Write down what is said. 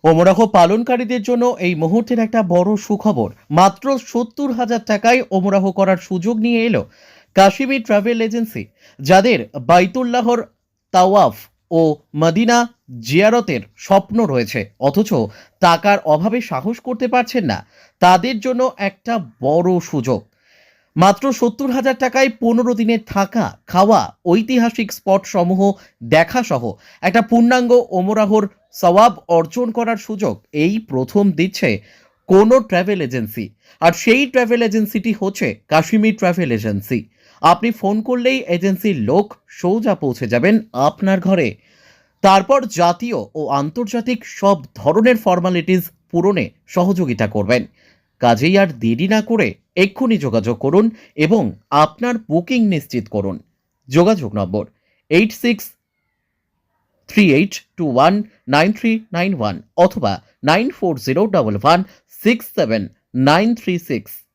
ওমরাহ পালনকারীদের জন্য এই মুহূর্তের একটা বড় সুখবর। মাত্র ৭০,০০০ টাকায় ওমরাহ করার সুযোগ নিয়ে এলো কাশ্মীর ট্রাভেল এজেন্সি। যাদের বাইতুল্লাহর তাওয়াফ ও মদিনা জিয়ারতের স্বপ্ন রয়েছে, অথচ টাকার অভাবে সাহস করতে পারছেন না, তাদের জন্য একটা বড় সুযোগ। মাত্র ৭০,০০০ টাকায় ১৫ দিনের থাকা, খাওয়া, ঐতিহাসিক স্পট সমূহ দেখা সহ একটা পূর্ণাঙ্গ ওমরাহর সওয়াব অর্জন করার সুযোগ এই প্রথম দিচ্ছে কোনো ট্রাভেল এজেন্সি। আর সেই ট্রাভেল এজেন্সিটি হচ্ছে কাশ্মীর ট্রাভেল এজেন্সি। আপনি ফোন করলেই এজেন্সির লোক সোজা পৌঁছে যাবেন আপনার ঘরে। তারপর জাতীয় ও আন্তর্জাতিক সব ধরনের ফর্মালিটিস পূরণে সহযোগিতা করবেন। কাজেই আর দেরি না করে এক্ষুনি যোগাযোগ করুন এবং আপনার বুকিং নিশ্চিত করুন। যোগাযোগ নম্বর 8638219391 অথবা 9401167936।